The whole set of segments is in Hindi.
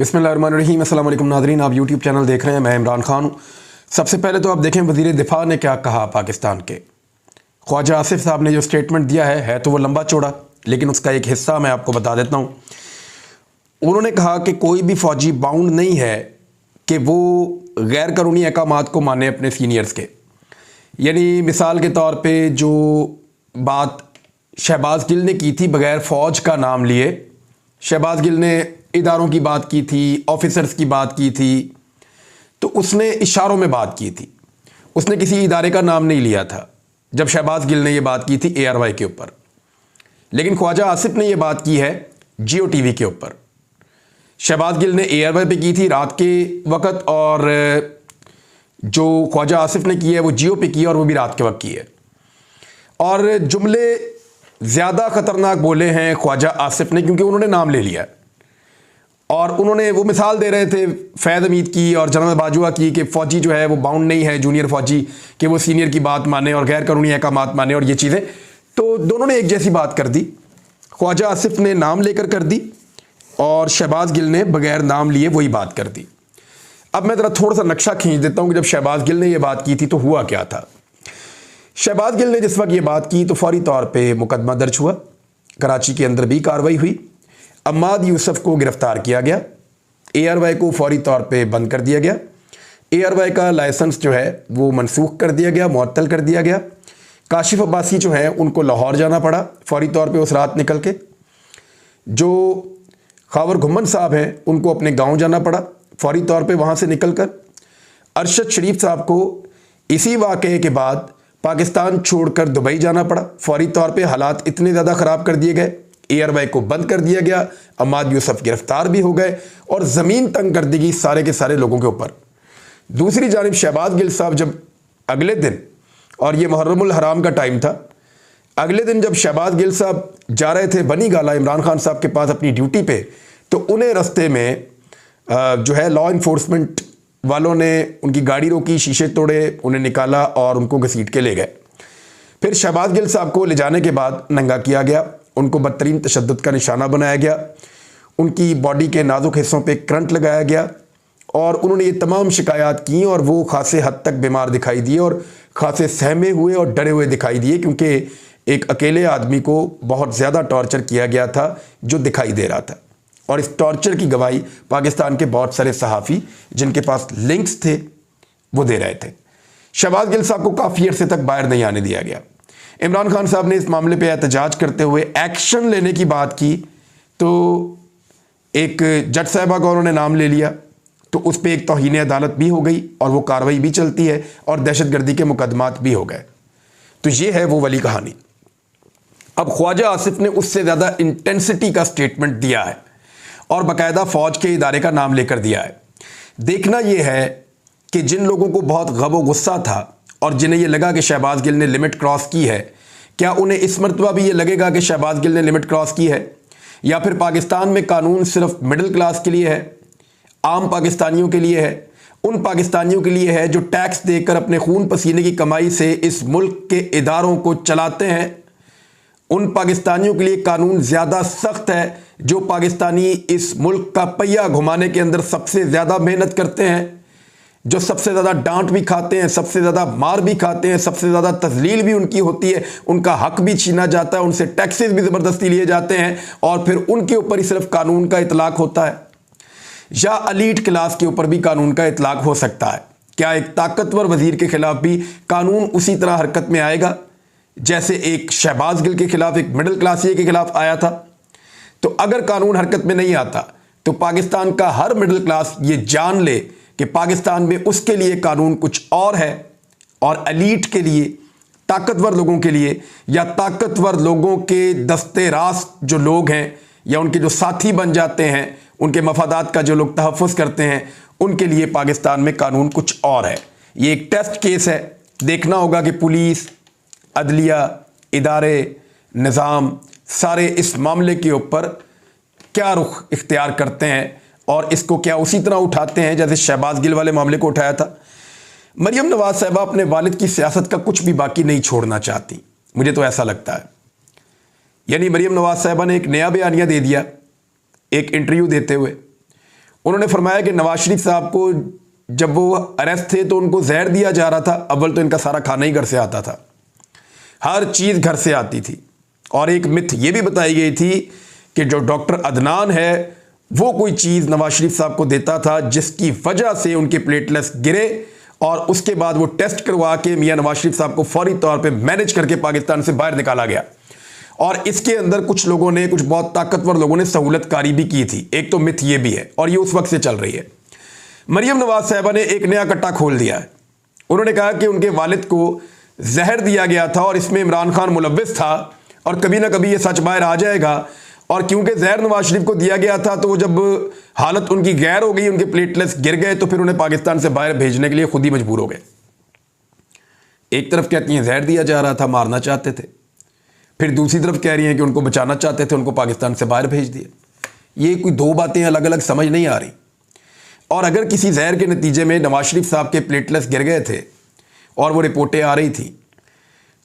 बिस्मिल्लाहिर्रहमानिर्रहीम। अस्सलाम वालेकुम नाज़रीन, आप यूट्यूब चैनल देख रहे हैं। मैं इमरान खान हूँ। सबसे पहले तो आप देखें वज़ीर दिफ़ा ने क्या कहा पाकिस्तान के। ख्वाजा आसिफ साहब ने जो स्टेटमेंट दिया है तो वो लंबा चौड़ा, लेकिन उसका एक हिस्सा मैं आपको बता देता हूँ। उन्होंने कहा कि कोई भी फ़ौजी बाउंड नहीं है कि वो गैर कानूनी अहकामात को माने अपने सीनियर्स के। यानी मिसाल के तौर पर जो बात शहबाज गिल ने की थी बग़ैर फ़ौज का नाम लिए, शहबाज गिल ने इदारों की बात की थी, ऑफिसर्स की बात की थी, तो उसने इशारों में बात की थी, उसने किसी इदारे का नाम नहीं लिया था जब शहबाज गिल ने ये बात की थी ARY के ऊपर। लेकिन ख्वाजा आसिफ ने ये बात की है जियो TV के ऊपर। शहबाज गिल ने ARY पे की थी रात के वक्त, और जो ख्वाजा आसिफ ने की है वो जियो पे की है, और वो भी रात के वक्त की है। और जुमले ज़्यादा ख़तरनाक बोले हैं ख्वाजा आसिफ ने, क्योंकि उन्होंने नाम ले लिया और उन्होंने वो मिसाल दे रहे थे फैज़ हमीद की और जनरल बाजवा की कि फ़ौजी जो है वो बाउंड नहीं है, जूनियर फ़ौजी, कि वो सीनियर की बात माने और गैर कानूनी अहकामात माने और ये चीज़ें। तो दोनों ने एक जैसी बात कर दी। ख्वाजा आसिफ ने नाम लेकर कर दी और शहबाज गिल ने बग़ैर नाम लिए वही बात कर दी। अब मैं ज़रा थोड़ा सा नक्शा खींच देता हूँ कि जब शहबाज गिल ने यह बात की थी तो हुआ क्या था। शहबाज गिल ने जिस वक्त ये बात की तो फौरी तौर पे मुकदमा दर्ज हुआ, कराची के अंदर भी कार्रवाई हुई, अम्माद यूसुफ को गिरफ़्तार किया गया, ARY को फौरी तौर पे बंद कर दिया गया, ARY का लाइसेंस जो है वो मनसूख कर दिया गया, मुअत्तल कर दिया गया। काशिफ अब्बासी जो है उनको लाहौर जाना पड़ा फौरी तौर पे उस रात निकल के। जो खावर घुम्मन साहब हैं उनको अपने गाँव जाना पड़ा फौरी तौर पर वहाँ से निकल कर। अरशद शरीफ साहब को इसी वाक़े के बाद पाकिस्तान छोड़कर दुबई जाना पड़ा फौरी तौर पे। हालात इतने ज़्यादा ख़राब कर दिए गए, ARY को बंद कर दिया गया, अम्माद यूसुफ गिरफ्तार भी हो गए और ज़मीन तंग कर दी गई सारे के सारे लोगों के ऊपर। दूसरी जानिब शहबाज गिल साहब जब अगले दिन, और ये मुहर्रमुल हराम का टाइम था, अगले दिन जब शहबाज गिल साहब जा रहे थे बनी गाला इमरान खान साहब के पास अपनी ड्यूटी पे, तो उन्हें रस्ते में जो है लॉ इन्फोर्समेंट वालों ने उनकी गाड़ी रोकी, शीशे तोड़े, उन्हें निकाला और उनको घसीट के ले गए। फिर शहबाज गिल साहब को ले जाने के बाद नंगा किया गया, उनको बदतरीन तशद्दुद का निशाना बनाया गया, उनकी बॉडी के नाजुक हिस्सों पे करंट लगाया गया और उन्होंने ये तमाम शिकायत की और वो खासे हद तक बीमार दिखाई दिए और खासे सहमे हुए और डरे हुए दिखाई दिए, क्योंकि एक अकेले आदमी को बहुत ज़्यादा टॉर्चर किया गया था जो दिखाई दे रहा था। और इस टॉर्चर की गवाही पाकिस्तान के बहुत सारे सहाफ़ी जिनके पास लिंक्स थे वो दे रहे थे। शहबाज गिल साहब को काफ़ी अरसे तक बाहर नहीं आने दिया गया। इमरान खान साहब ने इस मामले पे एहतजाज करते हुए एक्शन लेने की बात की, तो एक जज साहबा का उन्होंने नाम ले लिया, तो उस पर एक तौहीन अदालत भी हो गई और वो कार्रवाई भी चलती है और दहशतगर्दी के मुकदमात भी हो गए। तो ये है वो वाली कहानी। अब ख्वाजा आसिफ ने उससे ज़्यादा इंटेंसिटी का स्टेटमेंट दिया है और बाकायदा फ़ौज के इदारे का नाम लेकर दिया है। देखना यह है कि जिन लोगों को बहुत गम और गुस्सा था और जिन्हें यह लगा कि शहबाज गिल ने लिमिट क्रॉस की है, क्या उन्हें इस मरतबा भी ये लगेगा कि शहबाज गिल ने लिमिट क्रॉस की है, या फिर पाकिस्तान में कानून सिर्फ मिडिल क्लास के लिए है, आम पाकिस्तानियों के लिए है, उन पाकिस्तानियों के लिए है जो टैक्स देकर अपने खून पसीने की कमाई से इस मुल्क के इदारों को चलाते हैं। उन पाकिस्तानियों के लिए कानून ज़्यादा सख्त है जो पाकिस्तानी इस मुल्क का पहिया घुमाने के अंदर सबसे ज़्यादा मेहनत करते हैं, जो सबसे ज़्यादा डांट भी खाते हैं, सबसे ज़्यादा मार भी खाते हैं, सबसे ज़्यादा तजलील भी उनकी होती है, उनका हक भी छीना जाता है, उनसे टैक्सेस भी ज़बरदस्ती लिए जाते हैं और फिर उनके ऊपर ही सिर्फ कानून का इतलाक़ होता है, या अलीट क्लास के ऊपर भी कानून का इतलाक़ हो सकता है। क्या एक ताकतवर वज़ीर के ख़िलाफ़ भी कानून उसी तरह हरकत में आएगा जैसे एक शहबाज गिल के ख़िलाफ़ एक मिडिल क्लासिए के ख़िलाफ़ आया था? तो अगर कानून हरकत में नहीं आता तो पाकिस्तान का हर मिडिल क्लास ये जान ले कि पाकिस्तान में उसके लिए कानून कुछ और है, और एलीट के लिए, ताकतवर लोगों के लिए, या ताकतवर लोगों के दस्ते रास्त जो लोग हैं या उनके जो साथी बन जाते हैं, उनके मफादात का जो लोग तहफ़्फ़ुज़ करते हैं, उनके लिए पाकिस्तान में कानून कुछ और है। ये एक टेस्ट केस है। देखना होगा कि पुलिस, अदलिया, इदारे, निज़ाम सारे इस मामले के ऊपर क्या रुख इख्तियार करते हैं और इसको क्या उसी तरह उठाते हैं जैसे शहबाज गिल वाले मामले को उठाया था। मरियम नवाज़ साहिबा अपने वालिद की सियासत का कुछ भी बाकी नहीं छोड़ना चाहती, मुझे तो ऐसा लगता है। यानी मरियम नवाज़ साहिबा ने एक नया बयानिया दे दिया एक इंटरव्यू देते हुए, उन्होंने फरमाया कि नवाज शरीफ साहब को जब वो अरेस्ट थे तो उनको जहर दिया जा रहा था। अव्वल तो इनका सारा खाना ही घर से आता था, हर चीज़ घर से आती थी। और एक मिथ ये भी बताई गई थी कि जो डॉक्टर अदनान है वो कोई चीज़ नवाज शरीफ साहब को देता था जिसकी वजह से उनके प्लेटलेट्स गिरे, और उसके बाद वो टेस्ट करवा के मियां नवाज शरीफ साहब को फौरी तौर पे मैनेज करके पाकिस्तान से बाहर निकाला गया। और इसके अंदर कुछ लोगों ने, कुछ बहुत ताकतवर लोगों ने सहूलतकारी भी की थी। एक तो मिथ ये भी है और ये उस वक्त से चल रही है। मरियम नवाज साहिबा ने एक नया कट्टा खोल दिया है। उन्होंने कहा कि उनके वालिद को जहर दिया गया था और इसमें इमरान खान मुलव्विस था और कभी ना कभी ये सच बाहर आ जाएगा। और क्योंकि जहर नवाज शरीफ को दिया गया था तो वो जब हालत उनकी गैर हो गई, उनके प्लेटलेट्स गिर गए, तो फिर उन्हें पाकिस्तान से बाहर भेजने के लिए खुद ही मजबूर हो गए। एक तरफ कहती हैं जहर दिया जा रहा था, मारना चाहते थे, फिर दूसरी तरफ कह रही हैं कि उनको बचाना चाहते थे, उनको पाकिस्तान से बाहर भेज दिया। ये कोई दो बातें अलग अलग समझ नहीं आ रही। और अगर किसी जहर के नतीजे में नवाज शरीफ साहब के प्लेटलेट्स गिर गए थे और वो रिपोर्टें आ रही थी,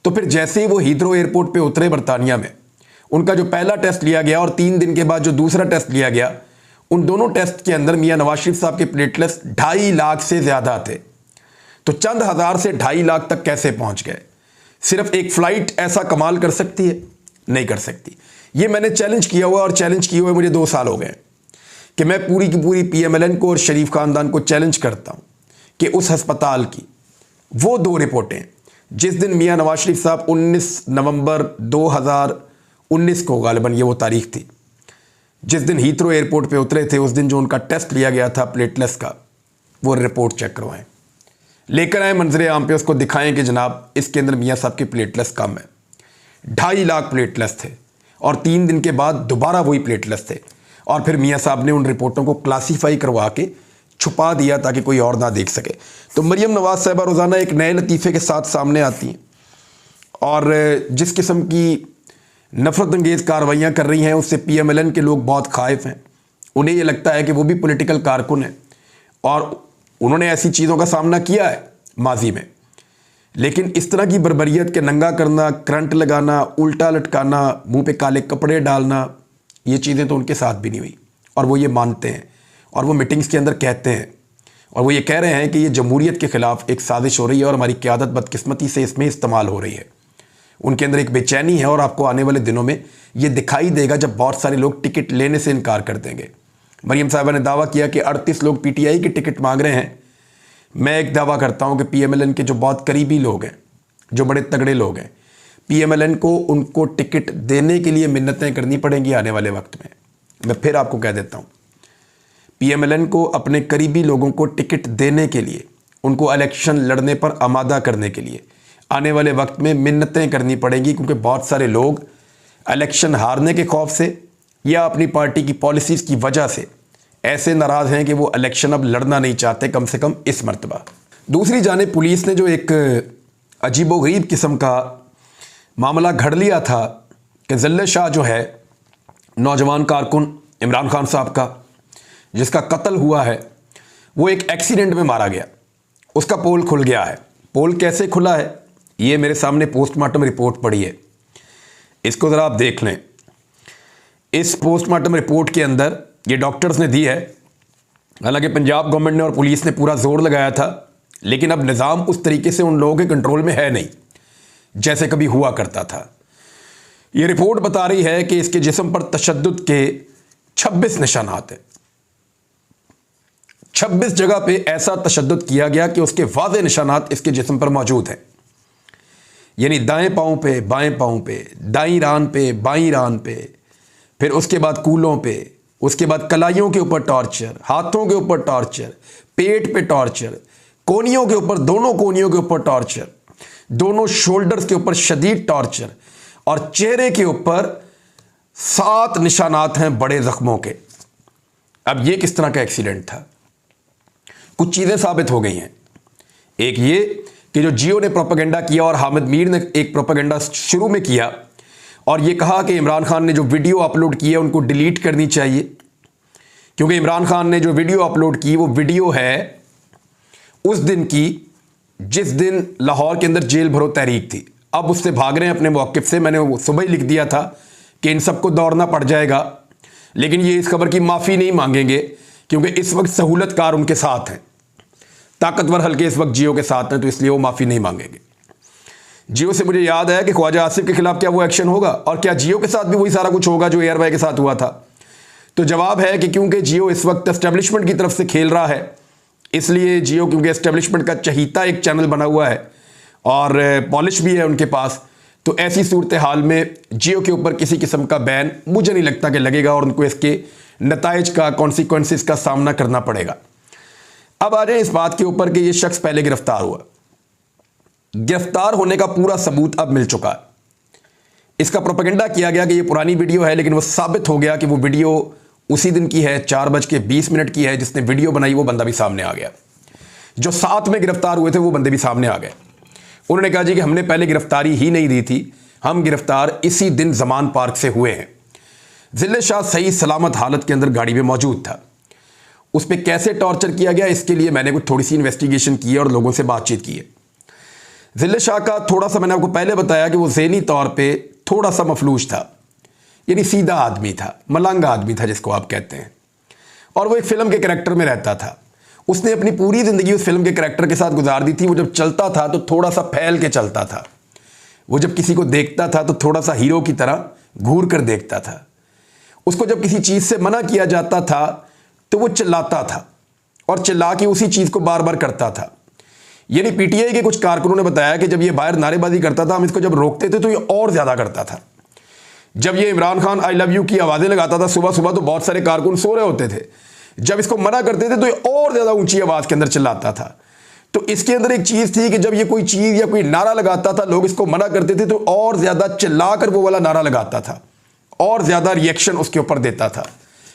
तो फिर जैसे ही वो हीथ्रो एयरपोर्ट पे उतरे बरतानिया में, उनका जो पहला टेस्ट लिया गया और 3 दिन के बाद जो दूसरा टेस्ट लिया गया, उन दोनों टेस्ट के अंदर मियां नवाज शरीफ साहब के प्लेटलेट्स 2.5 लाख से ज़्यादा थे। तो चंद हज़ार से 2.5 लाख तक कैसे पहुंच गए? सिर्फ एक फ़्लाइट ऐसा कमाल कर सकती है? नहीं कर सकती। ये मैंने चैलेंज किया हुआ, और चैलेंज किए हुए मुझे 2 साल हो गए कि मैं पूरी की पूरी PMLN को और शरीफ ख़ानदान को चैलेंज करता हूँ कि उस हस्पताल की वो 2 रिपोर्टें, जिस दिन मियां नवाज शरीफ साहब 19 नवंबर 2019 को, गालिबन ये वो तारीख थी जिस दिन हीथ्रो एयरपोर्ट पे उतरे थे, उस दिन जो उनका टेस्ट लिया गया था प्लेटलेट्स का, वो रिपोर्ट चेक करवाएं, लेकर आए मंजरे आम पे, उसको दिखाएं कि जनाब इसके अंदर मियां साहब के प्लेटलेट्स कम है। 2.5 लाख प्लेटलेट्स थे और 3 दिन के बाद दोबारा वही प्लेटलेट्स थे। और फिर मियां साहब ने उन रिपोर्टों को क्लासीफाई करवा के छुपा दिया ताकि कोई और ना देख सके। तो मरियम नवाज साहिबा रोज़ाना एक नए लतीफ़े के साथ सामने आती हैं और जिस किस्म की नफरत अंगेज़ कार्रवाइयाँ कर रही हैं उससे PMLN के लोग बहुत खाइफ हैं। उन्हें ये लगता है कि वो भी पॉलिटिकल कारकुन हैं और उन्होंने ऐसी चीज़ों का सामना किया है माजी में, लेकिन इस तरह की बर्बरियत के नंगा करना, करंट लगाना, उल्टा लटकाना, मुंह पे काले कपड़े डालना, ये चीज़ें तो उनके साथ भी नहीं हुई और वो ये मानते हैं। और वो मीटिंग्स के अंदर कहते हैं और वो ये कह रहे हैं कि ये जमहूरियत के ख़िलाफ़ एक साजिश हो रही है और हमारी क़यादत बदकिस्मती से इसमें इस्तेमाल हो रही है। उनके अंदर एक बेचैनी है और आपको आने वाले दिनों में ये दिखाई देगा जब बहुत सारे लोग टिकट लेने से इनकार कर देंगे। मरियम साहिबा ने दावा किया कि 38 लोग PTI की टिकट मांग रहे हैं। मैं एक दावा करता हूं कि PMLN के जो बहुत करीबी लोग हैं, जो बड़े तगड़े लोग हैं, PMLN को उनको टिकट देने के लिए मिन्नतें करनी पड़ेंगी आने वाले वक्त में। मैं फिर आपको कह देता हूं, PMLN को अपने करीबी लोगों को टिकट देने के लिए, उनको इलेक्शन लड़ने पर आमादा करने के लिए आने वाले वक्त में मिन्नतें करनी पड़ेंगी, क्योंकि बहुत सारे लोग इलेक्शन हारने के खौफ से या अपनी पार्टी की पॉलिसीज़ की वजह से ऐसे नाराज़ हैं कि वो इलेक्शन अब लड़ना नहीं चाहते, कम से कम इस मरतबा। दूसरी जानिब पुलिस ने जो एक अजीबोगरीब किस्म का मामला घड़ लिया था कि जल्ले शाह जो है नौजवान कारकुन इमरान खान साहब का, जिसका कत्ल हुआ है, वो एक एक्सीडेंट में मारा गया, उसका पोल खुल गया है। पोल कैसे खुला है ये मेरे सामने पोस्टमार्टम रिपोर्ट पड़ी है, इसको ज़रा आप देख लें। इस पोस्टमार्टम रिपोर्ट के अंदर ये डॉक्टर्स ने दी है। हालांकि पंजाब गवर्नमेंट ने और पुलिस ने पूरा जोर लगाया था, लेकिन अब निज़ाम उस तरीके से उन लोगों के कंट्रोल में है नहीं जैसे कभी हुआ करता था। ये रिपोर्ट बता रही है कि इसके जिस्म पर तशद्दुद के 26 निशानात हैं। 26 जगह पे ऐसा तशद्दुद किया गया कि उसके वाज़े निशानात इसके जिस्म पर मौजूद हैं। यानी दाएं पाँव पे, बाएं पाँव पे, दाईं रान पे, बाईं रान पे, फिर उसके बाद कूलों पे, उसके बाद कलाइयों के ऊपर टॉर्चर, हाथों के ऊपर टॉर्चर, पेट पे टॉर्चर, कोनियों के ऊपर, दोनों कोनियों के ऊपर टॉर्चर, दोनों शोल्डर्स के ऊपर शदीद टॉर्चर, और चेहरे के ऊपर 7 निशानात हैं बड़े जख्मों के। अब ये किस तरह का एक्सीडेंट था? कुछ चीज़ें साबित हो गई हैं। एक ये कि जो जियो ने प्रोपेगेंडा किया और हामिद मीर ने एक प्रोपेगेंडा शुरू में किया और ये कहा कि इमरान खान ने जो वीडियो अपलोड की है उनको डिलीट करनी चाहिए, क्योंकि इमरान खान ने जो वीडियो अपलोड की वो वीडियो है उस दिन की जिस दिन लाहौर के अंदर जेल भरो तहरीक थी। अब उससे भाग रहे हैं अपने मौक़िफ़ से। मैंने वो सुबह ही लिख दिया था कि इन सबको दौड़ना पड़ जाएगा, लेकिन ये इस खबर की माफ़ी नहीं मांगेंगे क्योंकि इस वक्त सहूलतकार उनके साथ हैं, ताकतवर हल्के इस वक्त जियो के साथ हैं, तो इसलिए वो माफ़ी नहीं मांगेंगे। जियो से मुझे याद है कि ख्वाजा आसिफ के खिलाफ क्या वो एक्शन होगा, और क्या जियो के साथ भी वही सारा कुछ होगा जो एयरवाई के साथ हुआ था? तो जवाब है कि क्योंकि जियो इस वक्त एस्टेब्लिशमेंट की तरफ से खेल रहा है, इसलिए जियो क्योंकि एस्टेब्लिशमेंट का चहीता एक चैनल बना हुआ है और पॉलिश भी है उनके पास, तो ऐसी सूरत हाल में जियो के ऊपर किसी किस्म का बैन मुझे नहीं लगता कि लगेगा और उनको इसके नताइज का, कॉन्सिक्वेंसेस का सामना करना पड़ेगा। अब आ जाए इस बात के ऊपर कि ये शख्स पहले गिरफ्तार हुआ। गिरफ्तार होने का पूरा सबूत अब मिल चुका है। इसका प्रोपेगेंडा किया गया कि ये पुरानी वीडियो है, लेकिन वो साबित हो गया कि वो वीडियो उसी दिन की है, 4:20 की है। जिसने वीडियो बनाई वो बंदा भी सामने आ गया। जो साथ में गिरफ्तार हुए थे वो बंदे भी सामने आ गए। उन्होंने कहा जी कि हमने पहले गिरफ्तारी ही नहीं दी थी, हम गिरफ्तार इसी दिन जमान पार्क से हुए हैं। जिले शाह सही सलामत हालत के अंदर गाड़ी में मौजूद था। उस पर कैसे टॉर्चर किया गया, इसके लिए मैंने कुछ थोड़ी सी इन्वेस्टिगेशन की है और लोगों से बातचीत की है। जिले शाह का थोड़ा सा, मैंने आपको पहले बताया कि वो ज़हनी तौर पे थोड़ा सा मफलूज था, यानी सीधा आदमी था, मलंग आदमी था जिसको आप कहते हैं, और वो एक फिल्म के कैरेक्टर में रहता था। उसने अपनी पूरी ज़िंदगी उस फिल्म के कैरेक्टर के साथ गुजार दी थी। वो जब चलता था तो थोड़ा सा फैल के चलता था। वो जब किसी को देखता था तो थोड़ा सा हीरो की तरह घूर कर देखता था। उसको जब किसी चीज़ से मना किया जाता था तो वो चिल्लाता था और चिल्ला के उसी चीज़ को बार बार करता था। यानी पीटीआई के कुछ कारकुनों ने बताया कि जब ये बाहर नारेबाजी करता था, हम इसको जब रोकते थे तो ये और ज़्यादा करता था। जब ये Imran Khan I love you की आवाज़ें लगाता था सुबह सुबह, तो बहुत सारे कारकुन सो रहे होते थे। जब इसको मना करते थे तो ये और ज़्यादा ऊंची आवाज़ के अंदर चिल्लाता था। तो इसके अंदर एक चीज़ थी कि जब ये कोई चीज़ या कोई नारा लगाता था, लोग इसको मना करते थे तो और ज़्यादा चिल्ला कर वो वाला नारा लगाता था और ज़्यादा रिएक्शन उसके ऊपर देता था,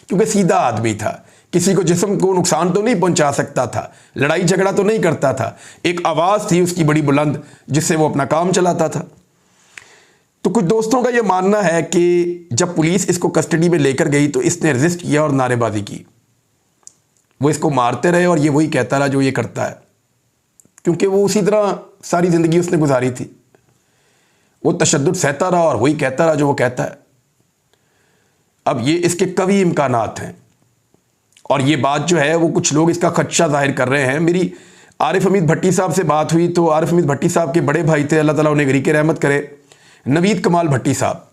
क्योंकि सीधा आदमी था। किसी को जिस्म को नुकसान तो नहीं पहुंचा सकता था, लड़ाई झगड़ा तो नहीं करता था। एक आवाज़ थी उसकी बड़ी बुलंद जिससे वो अपना काम चलाता था। तो कुछ दोस्तों का ये मानना है कि जब पुलिस इसको कस्टडी में लेकर गई तो इसने रेजिस्ट किया और नारेबाजी की। वो इसको मारते रहे और ये वही कहता रहा जो ये करता है, क्योंकि वो उसी तरह सारी ज़िंदगी उसने गुजारी थी। वो तशद्दुद सहता रहा और वही कहता रहा जो वो कहता है। अब ये इसके कई इम्कानात हैं और ये बात जो है वो कुछ लोग इसका खदशा जाहिर कर रहे हैं। मेरी आरिफ हमीद भट्टी साहब से बात हुई तो आरिफ हमीद भट्टी साहब के बड़े भाई थे, अल्लाह ताला उन्हें गरीक रहमत करे, नवीद कमाल भट्टी साहब।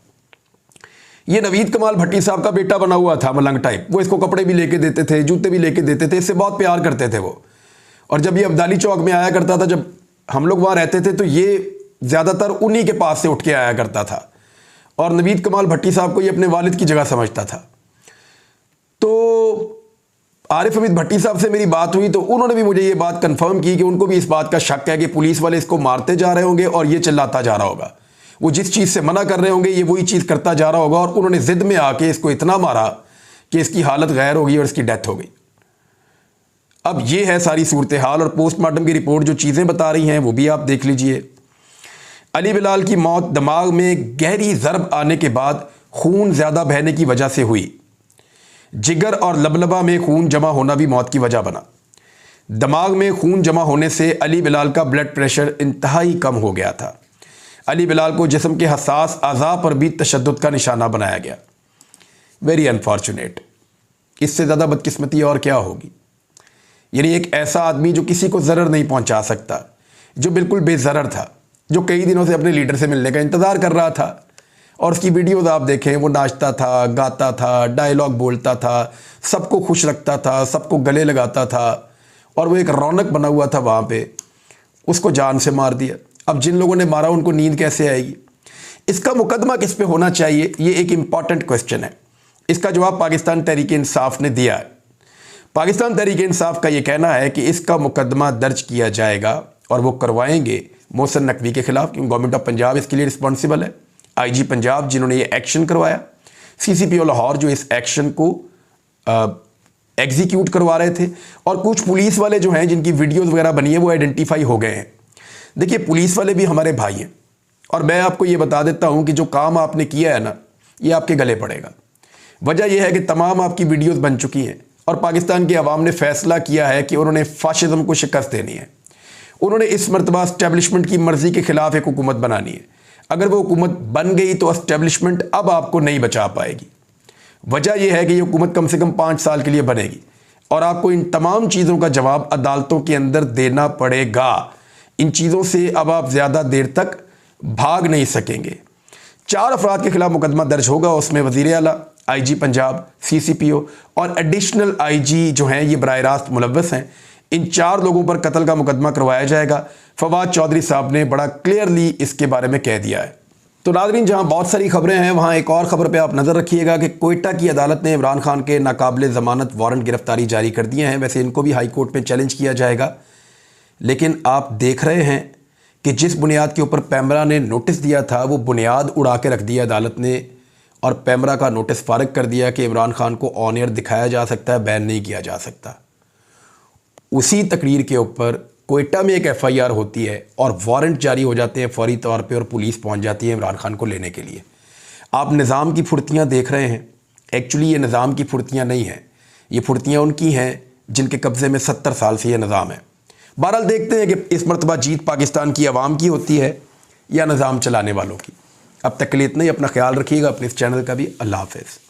ये नवीद कमाल भट्टी साहब का बेटा बना हुआ था, मलंग टाइप। वो इसको कपड़े भी लेके देते थे, जूते भी लेके देते थे, इससे बहुत प्यार करते थे वो। और जब ये अब्दाली चौक में आया करता था, जब हम लोग वहाँ रहते थे, तो ये ज़्यादातर उन्हीं के पास से उठ के आया करता था और नवीद कमाल भट्टी साहब को ये अपने वालिद की जगह समझता था। तो आरिफ हमीद भट्टी साहब से मेरी बात हुई तो उन्होंने भी मुझे ये बात कंफर्म की कि उनको भी इस बात का शक है कि पुलिस वाले इसको मारते जा रहे होंगे और ये चिल्लाता जा रहा होगा। वो जिस चीज़ से मना कर रहे होंगे ये वही चीज़ करता जा रहा होगा और उन्होंने ज़िद में आके इसको इतना मारा कि इसकी हालत गैर हो गई और इसकी डेथ हो गई। अब ये है सारी सूरत हाल और पोस्टमार्टम की रिपोर्ट जो चीज़ें बता रही हैं वो भी आप देख लीजिए। अली बिलाल की मौत दिमाग में गहरी ज़रब आने के बाद खून ज़्यादा बहने की वजह से हुई। जिगर और लबलबा में खून जमा होना भी मौत की वजह बना। दिमाग में खून जमा होने से अली बिलाल का ब्लड प्रेशर इंतहाई कम हो गया था। अली बिलाल को जिस्म के हसास अज़ा पर भी तशद्दुद का निशाना बनाया गया। Very unfortunate. इससे ज़्यादा बदकिस्मती और क्या होगी। यानी एक ऐसा आदमी जो किसी को ज़रर नहीं पहुंचा सकता, जो बिल्कुल बेज़रर था, जो कई दिनों से अपने लीडर से मिलने का इंतज़ार कर रहा था। और उसकी वीडियोज़ आप देखें, वो नाचता था, गाता था, डायलॉग बोलता था, सबको खुश रखता था, सबको गले लगाता था और वो एक रौनक बना हुआ था वहाँ पे। उसको जान से मार दिया। अब जिन लोगों ने मारा उनको नींद कैसे आएगी। इसका मुकदमा किस पे होना चाहिए, ये एक इम्पॉर्टेंट क्वेश्चन है। इसका जवाब पाकिस्तान तहरीक इंसाफ ने दिया है। पाकिस्तान तहरीक इंसाफ का ये कहना है कि इसका मुकदमा दर्ज किया जाएगा और वो करवाएंगे मोहसिन नकवी के खिलाफ, क्योंकि गवर्नमेंट ऑफ पंजाब इसके लिए रिस्पॉन्सिबल है। आईजी पंजाब जिन्होंने ये एक्शन करवाया, सीसीपीओ लाहौर जो इस एक्शन को एग्जीक्यूट करवा रहे थे, और कुछ पुलिस वाले जो हैं जिनकी वीडियोस वगैरह बनी है वो आइडेंटिफाई हो गए हैं। देखिए पुलिस वाले भी हमारे भाई हैं और मैं आपको ये बता देता हूँ कि जो काम आपने किया है ना, ये आपके गले पड़ेगा। वजह यह है कि तमाम आपकी वीडियोस बन चुकी हैं और पाकिस्तान की आवाम ने फैसला किया है कि उन्होंने फाशिज्म को शिकस्त देनी है। उन्होंने इस मरतबा एस्टेब्लिशमेंट की मर्जी के खिलाफ एक हुकूमत बनानी है। अगर वो हुकूमत बन गई तो एस्टेब्लिशमेंट अब आपको नहीं बचा पाएगी। वजह यह है कि ये हुकूमत कम से कम 5 साल के लिए बनेगी। और आपको इन तमाम चीज़ों का जवाब अदालतों के अंदर देना पड़ेगा। इन चीज़ों से अब आप ज़्यादा देर तक भाग नहीं सकेंगे। 4 अफराद के खिलाफ मुकदमा दर्ज होगा, उसमें वज़ीर आला, IG पंजाब, CCPO और एडिशनल IG जो हैं ये बराह रास्त मुलव्वस हैं। इन 4 लोगों पर कत्ल का मुकदमा करवाया जाएगा। फवाद चौधरी साहब ने बड़ा क्लियरली इसके बारे में कह दिया है। तो नाज़रीन, जहां बहुत सारी खबरें हैं वहां एक और खबर पे आप नज़र रखिएगा कि कोयटा की अदालत ने इमरान खान के नाकाबिले ज़मानत वारंट गिरफ्तारी जारी कर दिए हैं। वैसे इनको भी हाई कोर्ट में चैलेंज किया जाएगा, लेकिन आप देख रहे हैं कि जिस बुनियाद के ऊपर पैमरा ने नोटिस दिया था वो बुनियाद उड़ा के रख दिया अदालत ने, और पैमरा का नोटिस फारिग कर दिया कि इमरान खान को ऑन एयर दिखाया जा सकता है, बैन नहीं किया जा सकता। उसी तकरीर के ऊपर कोयटा में एक FIR होती है और वारंट जारी हो जाते हैं फौरी तौर पे और पुलिस पहुंच जाती है इमरान खान को लेने के लिए। आप निज़ाम की फुर्तियां देख रहे हैं। एक्चुअली ये निज़ाम की फुर्तियां नहीं हैं, ये फुर्तियां उनकी हैं जिनके कब्ज़े में 70 साल से ये निज़ाम है। बहरहाल देखते हैं कि इस मरतबा जीत पाकिस्तान की आवाम की होती है या निज़ाम चलाने वालों की। अब तक के लिए इतना ही। अपना ख्याल रखिएगा, अपने इस चैनल का भी। अल्लाह हाफ़िज़।